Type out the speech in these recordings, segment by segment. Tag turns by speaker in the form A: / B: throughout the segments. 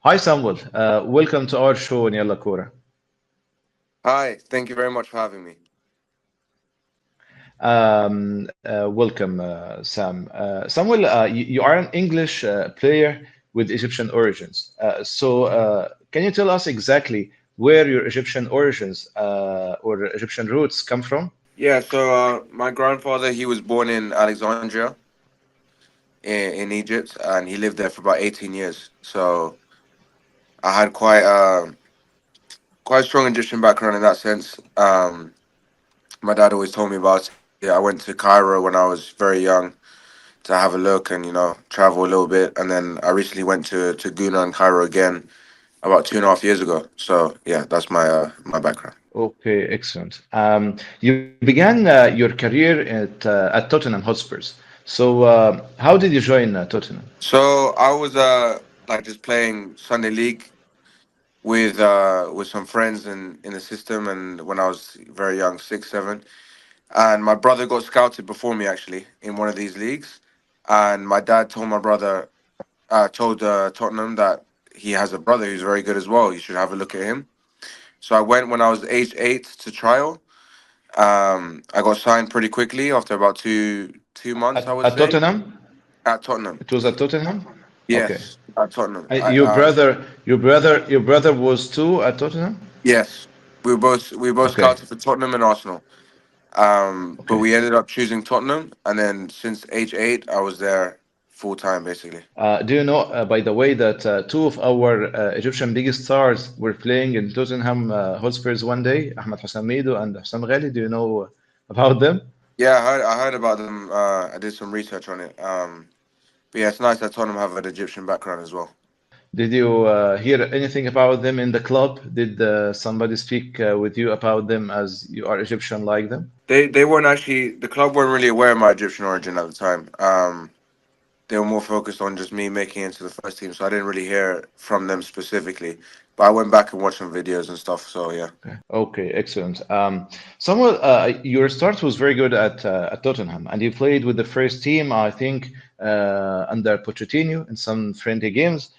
A: Hi Samuel, welcome to our show in Yalla Kura.
B: Hi, thank you very much for having me.
A: Welcome, Sam. Samuel, you are an English player with Egyptian origins. Can you tell us exactly where your Egyptian origins or Egyptian roots come from?
B: Yeah, my grandfather, he was born in Alexandria in Egypt, and he lived there for about 18 years. So I had quite a strong Egyptian background in that sense. My dad always told me about it. I went to Cairo when I was very young to have a look and travel a little bit, and then I recently went to Guna and Cairo again about 2.5 years ago. So yeah, that's my background.
A: Okay, excellent. You began your career at Tottenham Hotspurs. How did you join Tottenham?
B: So I was like just playing Sunday league with some friends in the system, and when I was very young, 6, 7, and my brother got scouted before me actually in one of these leagues, and my dad told my brother told Tottenham that he has a brother who's very good as well. You should have a look at him. So I went when I was age 8 to trial. I got signed pretty quickly after about two months, I would
A: At
B: say,
A: Tottenham?
B: at Tottenham.
A: It was at Tottenham? Okay.
B: Yes, at Tottenham.
A: Your brother was too at Tottenham?
B: Yes, we both
A: Okay,
B: scouted for Tottenham and Arsenal. But
A: okay.
B: we ended up choosing Tottenham, and then since age 8, I was there full time basically.
A: Do you know, by the way, that two of our Egyptian biggest stars were playing in Tottenham Hotspurs one day, Ahmed Hassan Mido and Hussam Ghali? Do you know about them?
B: Yeah, I heard about them. I did some research on it. But yeah, it's nice that Tottenham have an Egyptian background as well.
A: Did you hear anything about them in the club? Did somebody speak with you about them as you are Egyptian like them?
B: They weren't actually the club weren't really aware of my Egyptian origin at the time. They were more focused on just me making it into the first team, so I didn't really hear from them specifically. But I went back and watched some videos and stuff. So yeah.
A: Okay, excellent. Samuel, your start was very good at Tottenham, and you played with the first team, I think, under Pochettino in some friendly games.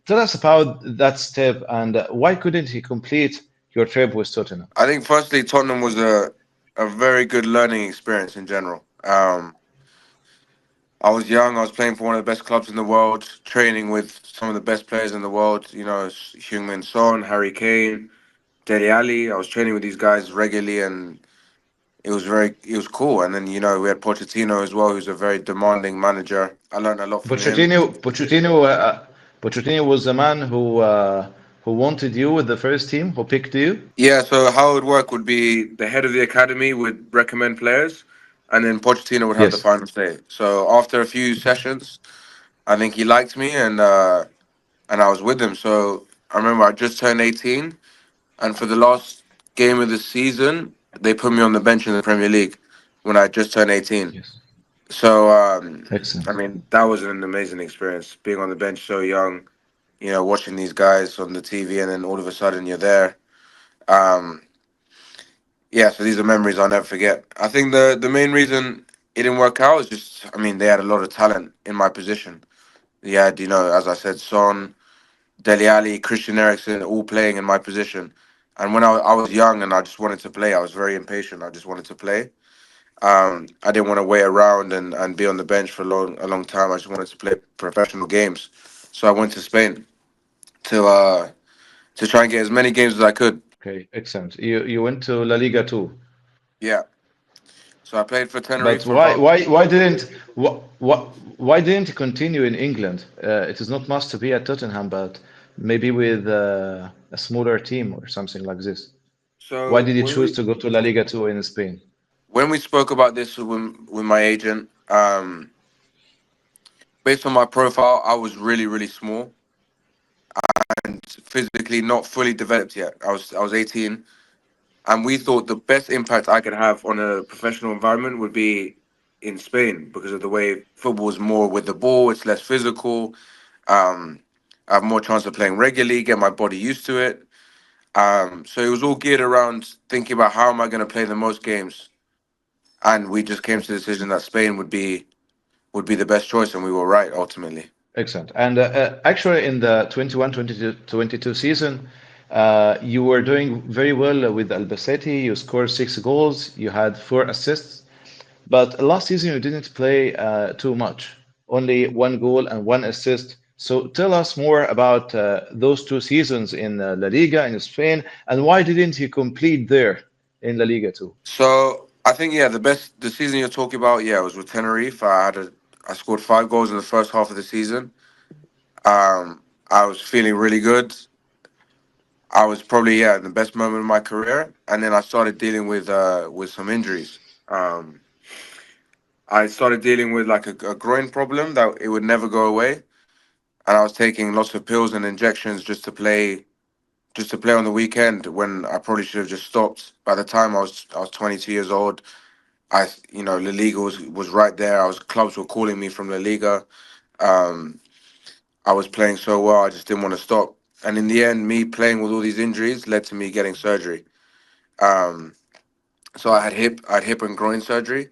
A: Tell us about that step and why couldn't he complete your trip with Tottenham?
B: I think firstly Tottenham was a very good learning experience in general. I was young. I was playing for one of the best clubs in the world, training with some of the best players in the world. Heung-min Son, Harry Kane, Dele Alli. I was training with these guys regularly, and it was cool. And then we had Pochettino as well, who's a very demanding manager. I learned a lot from him.
A: Pochettino was the man who wanted you with the first team, who picked you.
B: Yeah. So how it would work would be the head of the academy would recommend players, and then Pochettino would have the
A: Yes.
B: final say. So after a few sessions, I think he liked me, and I was with him. So I remember I just turned 18. And for the last game of the season, they put me on the bench in the Premier League when I just turned 18.
A: Yes.
B: So, I
A: Excellent.
B: mean, that was an amazing experience being on the bench so young, watching these guys on the TV, and then all of a sudden you're there. Um, yeah, so these are memories I'll never forget. I think the main reason it didn't work out is just, I mean, they had a lot of talent in my position. They had, as I said, Son, Dele Alli, Christian Eriksen, all playing in my position. And when I was young and I just wanted to play, I was very impatient. I just wanted to play. I didn't want to wait around and be on the bench for a long time. I just wanted to play professional games. So I went to Spain to uh, to try and get as many games as I could.
A: Okay, excellent. You went to La Liga too,
B: Yeah. So I played for Tenerife
A: but
B: for about.
A: why didn't you continue in England? It is not must to be at Tottenham, but maybe with a smaller team or something like this. Why
B: So
A: did you choose to go to La Liga 2 in Spain?
B: when we spoke about this with my agent, based on my profile, I was really really small and physically not fully developed yet. I was 18, and we thought the best impact I could have on a professional environment would be in Spain because of the way football is more with the ball. It's less physical. Um, I have more chance of playing regularly, get my body used to it. So it was all geared around thinking about how am I going to play the most games, and we just came to the decision that Spain would be the best choice, and we were right ultimately.
A: Excellent. And actually, in the 21-22 season, you were doing very well with Albacete. You scored 6 goals. You had 4 assists. But last season, you didn't play too much. Only 1 goal and 1 assist. So tell us more about those 2 seasons in La Liga in Spain, and why didn't you complete there in La Liga too?
B: So I think yeah, the season you're talking about, yeah, was with Tenerife. I scored 5 goals in the first half of the season. I was feeling really good. I was probably in the best moment of my career, and then I started dealing with some injuries. Um, I started dealing with like a groin problem that it would never go away, and I was taking lots of pills and injections just to play on the weekend when I probably should have just stopped. By the time I was 22 years old, La Liga was right there. Clubs were calling me from La Liga. Um, I was playing so well, I just didn't want to stop. And in the end, me playing with all these injuries led to me getting surgery. Um, so I had hip and groin surgery,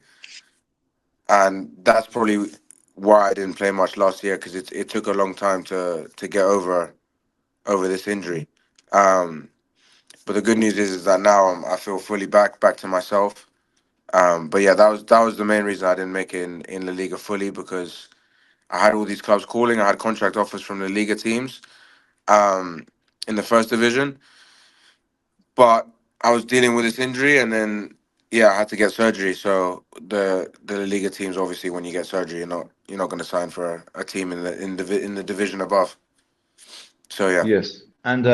B: and that's probably why I didn't play much last year because it took a long time to get over this injury. Um, but the good news is that now I feel fully back to myself. But yeah, that was the main reason I didn't make it in La Liga fully because I had all these clubs calling. I had contract offers from the Liga teams um, in the first division, but I was dealing with this injury, and then I had to get surgery. So the La Liga teams, obviously, when you get surgery, you're not going to sign for a team in the division above. So yeah,
A: Yes. And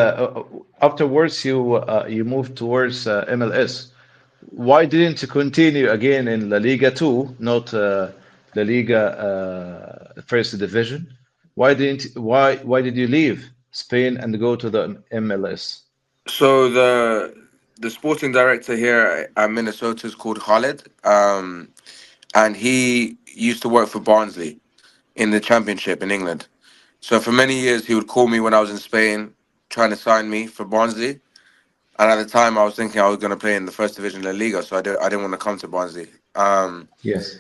A: afterwards, you moved towards MLS. Why didn't you continue again in La Liga 2, not La Liga First Division? Why did you leave Spain and go to the MLS?
B: so the sporting director here at Minnesota is called Khaled, and he used to work for Barnsley in the Championship in England. So for many years, he would call me when I was in Spain, trying to sign me for Barnsley. And at the time, I was thinking I was going to play in the first division La Liga, so I didn't want to come to Barnsley.
A: Yes.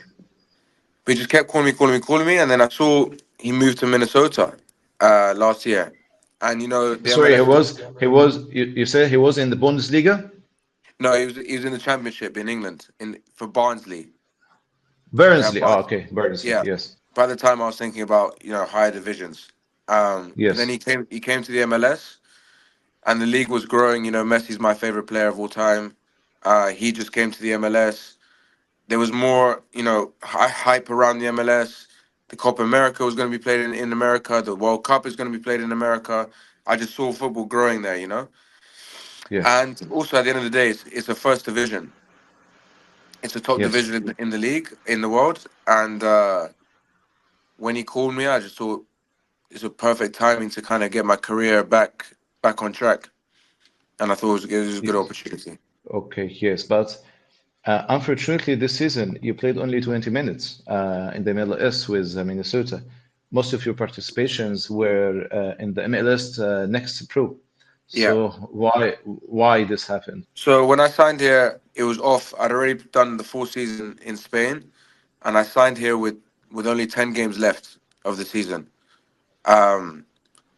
B: But he just kept calling me, and then I saw he moved to Minnesota last year. And the
A: Sorry,
B: MLS.
A: you said he was in the Bundesliga?
B: No, he was in the Championship in England in for Barnsley.
A: Barnsley. Oh,
B: Barnsley.
A: okay, Barnsley.
B: Yeah.
A: Yes.
B: By the time I was thinking about higher divisions, but then
A: Yes.
B: he came to the MLS, and the league was growing. Messi's my favorite player of all time. He just came to the MLS. There was more, hype around the MLS. The Copa America was going to be played in America. The World Cup is going to be played in America. I just saw football growing there.
A: Yes.
B: And also at the end of the day, it's a first division. It's a top
A: Yes.
B: division in the league in the world. And when he called me, I just thought it's a perfect timing to kind of get my career back on track. And I thought it was a good
A: Yes.
B: opportunity.
A: Okay. Yes, but unfortunately, this season you played only 20 minutes in the MLS with Minnesota. Most of your participations were in the MLS Next Pro.
B: Yeah.
A: So why this happened?
B: So when I signed here, it was off. I'd already done the full season in Spain, and I signed here with only 10 games left of the season. Um,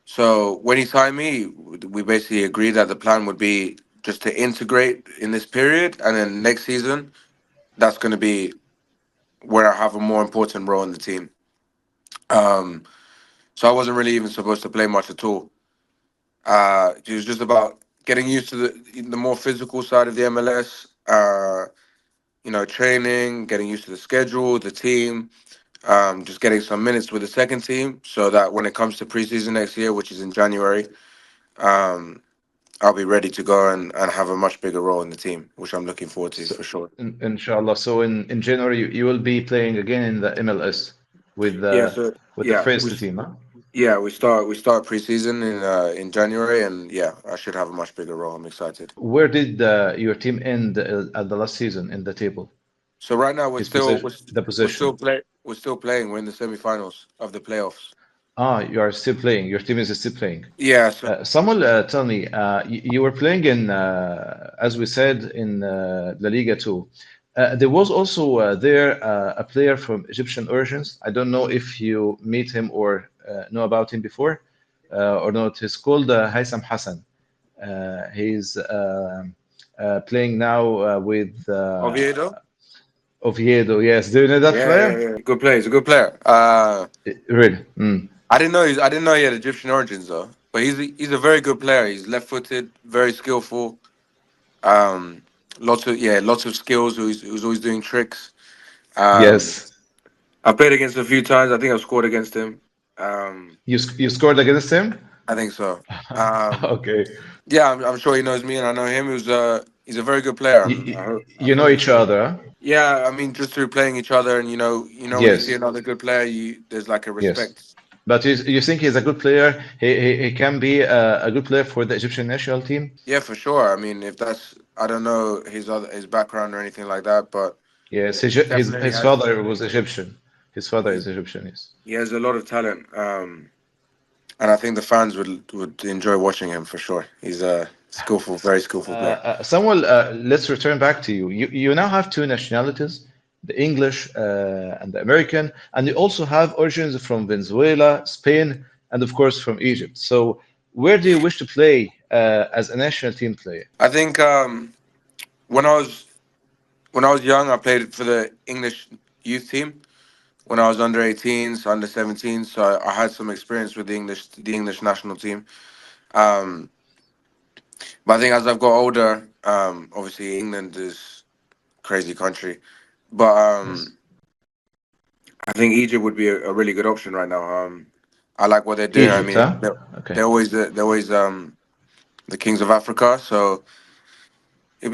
B: so when he signed me, we basically agreed that the plan would be just to integrate in this period, and then next season, that's going to be where I have a more important role in the team. Um, so I wasn't really even supposed to play much at all. It was just about getting used to the more physical side of the MLS. Training, getting used to the schedule, the team, just getting some minutes with the second team so that when it comes to preseason next year, which is in January, um, I'll be ready to go and have a much bigger role in the team, which I'm looking forward to
A: So,
B: for sure.
A: inshallah. So in January you will be playing again in the MLS
B: Yeah, so
A: with the
B: yeah,
A: first team, huh?
B: we start preseason in January, and yeah, I should have a much bigger role. I'm excited.
A: Where did your team end at the last season in the table?
B: So right now we're
A: His
B: still
A: position,
B: we're,
A: the
B: we're still
A: position.
B: play we're still playing. We're in the semifinals of the playoffs.
A: Ah, you are still playing. Your team is still playing.
B: Yeah, so
A: Samuel, tell me, you were playing in, as we said, in La Liga too. There was also there a player from Egyptian origins. I don't know if you meet him or know about him before or not. He's called Haitham Hassan. He's playing now with
B: Oviedo.
A: Oviedo. Yes, do you know that
B: Yeah, yeah,
A: player?
B: yeah. Good player. He's a good player.
A: Really? Mm.
B: I didn't know he had Egyptian origins though. But he's a very good player. He's left-footed, very skillful. Um, lots of skills. Who's always doing tricks. Um,
A: Yes.
B: I played against him a few times. I think I've scored against him. Um,
A: You scored against him?
B: I think so. Um,
A: Okay.
B: yeah, I'm sure he knows me, and I know him. He's a very good player.
A: You,
B: I
A: you,
B: hope I
A: you know
B: hope
A: each
B: he's.
A: other, huh?
B: Yeah, I mean, just through playing each other, and when you see
A: Yes.
B: another good player, you there's like a
A: Yes.
B: respect.
A: But you think he's a good player? He can be a good player for the Egyptian national team?
B: Yeah, for sure. I mean, if that's I don't know his background or anything like that, but
A: Yes,
B: definitely
A: his
B: has
A: father was Egyptian. His father
B: he,
A: is Egyptian, yes.
B: he has a lot of talent. And I think the fans would enjoy watching him for sure. He's a skillful, very skillful player.
A: Samuel, let's return back to you. You now have two nationalities, the English and the American, and you also have origins from Venezuela, Spain, and of course from Egypt. So, where do you wish to play as a national team player?
B: I think when I was when I was young, I played for the English youth team. When I was under 18s, under 17s, so I had some experience with the English national team. Um, but I think as I've got older, obviously England is a crazy country, but
A: Yes.
B: I think Egypt would be a really good option right now. I like what they're doing. I
A: Egypt,
B: mean,
A: huh? Okay.
B: they're always the kings of Africa, so it'd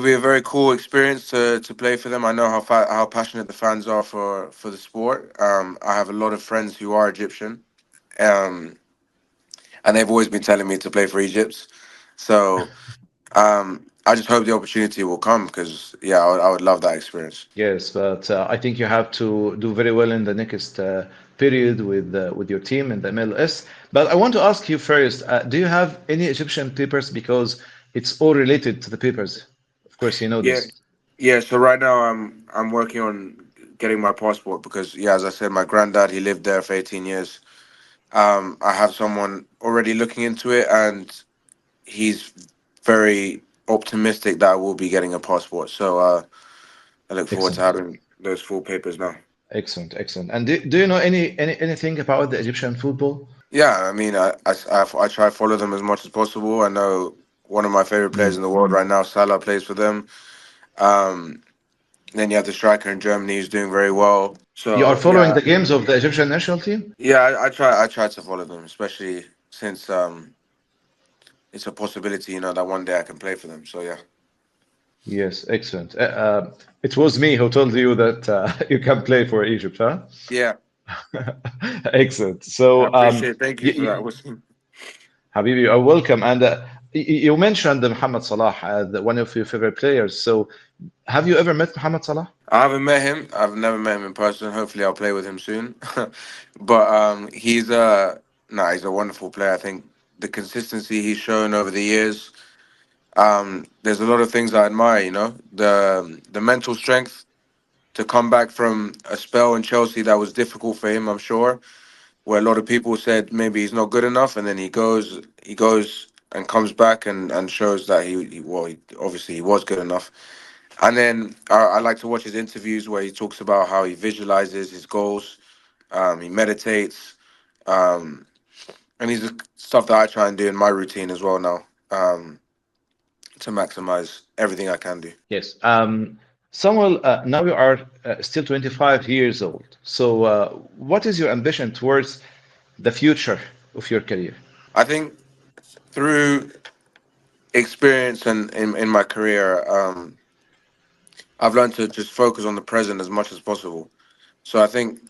B: be a very cool experience to play for them. I know how passionate the fans are for the sport. I have a lot of friends who are Egyptian, um, and they've always been telling me to play for Egypt. So I just hope the opportunity will come because yeah, I would love that experience.
A: Yes, but I think you have to do very well in the next period with your team in the MLS. But I want to ask you first, do you have any Egyptian papers? Because it's all related to the papers. Of course, you know
B: Yeah,
A: this.
B: yeah. So right now I'm working on getting my passport because yeah, as I said, my granddad he lived there for 18 years. I have someone already looking into it, and he's very optimistic that I will be getting a passport. So I look forward to
A: Excellent,
B: having those full papers now.
A: excellent, excellent. And do you know anything about the Egyptian football?
B: Yeah, I mean, I try to follow them as much as possible. I know one of my favorite players
A: Mm.
B: in the world right now, Salah, plays for them. Um, then you have the striker in Germany who's doing very well.
A: You are
B: So
A: following
B: yeah,
A: the games of the Egyptian national team?
B: yeah, I try to follow them, especially since it's a possibility, that one day I can play for them. So yeah,
A: Yes, excellent. It was me who told you that you can play for Egypt, huh?
B: yeah,
A: Excellent.
B: I
A: So,
B: appreciate it. Thank you
A: you,
B: for that.
A: you, Habibi, you're welcome. And you mentioned Muhammad Salah, one of your favorite players. So, have you ever met Muhammad Salah?
B: I haven't met him. I've never met him in person. Hopefully, I'll play with him soon. But he's a wonderful player. I think the consistency he's shown over the years. There's a lot of things I admire. The mental strength to come back from a spell in Chelsea that was difficult for him. I'm sure, where a lot of people said maybe he's not good enough, and then he goes and comes back and shows that obviously he was good enough. And then I like to watch his interviews where he talks about how he visualizes his goals, he meditates, um, and these are stuff that I try and do in my routine as well now, to maximize everything I can do.
A: Yes. Samuel, now you are still 25 years old. So, what is your ambition towards the future of your career?
B: I think through experience and in my career, I've learned to just focus on the present as much as possible. So I think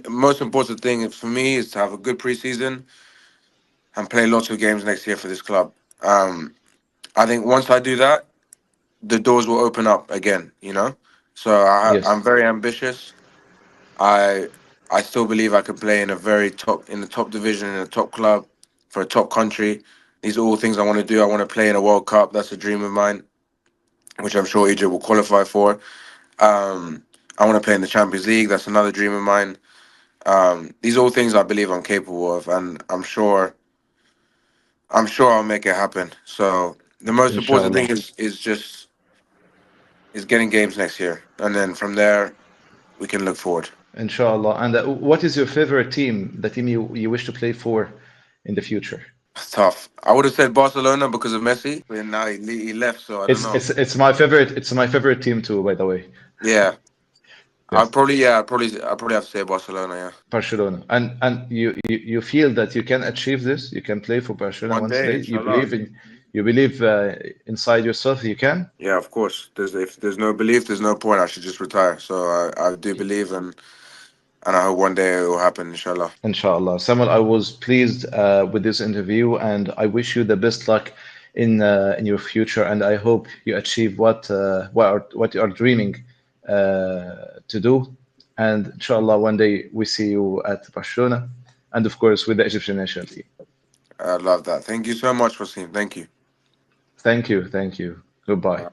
B: most important thing for me is to have a good preseason and play lots of games next year for this club. Um, I think once I do that, the doors will open up again. So I'm
A: Yes.
B: very ambitious. I I still believe I could play in the top division in a top club for a top country. These are all things I want to do. I want to play in a World Cup. That's a dream of mine, which I'm sure Egypt will qualify for. I want to play in the Champions League. That's another dream of mine. These are all things I believe I'm capable of, and I'm sure I'll make it happen. So the most important thing
A: Inshallah.
B: is just is getting games next year, and then from there we can look forward.
A: Inshallah. And what is your favorite team, the team you wish to play for in the future?
B: Tough. I would have said Barcelona because of Messi, but now he left, so I don't know.
A: It's my favorite team too, by the way.
B: Yeah,
A: Yes,
B: I'd probably have to say Barcelona. Yeah,
A: Barcelona. And you feel that you can achieve this. You can play for Barcelona
B: one
A: one
B: day,
A: day.
B: inshallah.
A: You believe inside yourself you can.
B: Yeah, of course. If there's no belief, there's no point. I should just retire. So I do believe, and I hope one day it will happen, inshallah.
A: Inshallah. Samuel, I was pleased with this interview, and I wish you the best luck in your future. And I hope you achieve what you are dreaming to do. And inshallah, one day we see you at Barcelona, and of course with the Egyptian national team.
B: I love that. Thank you so much, Wasim. Thank you.
A: Thank you, thank you. Goodbye.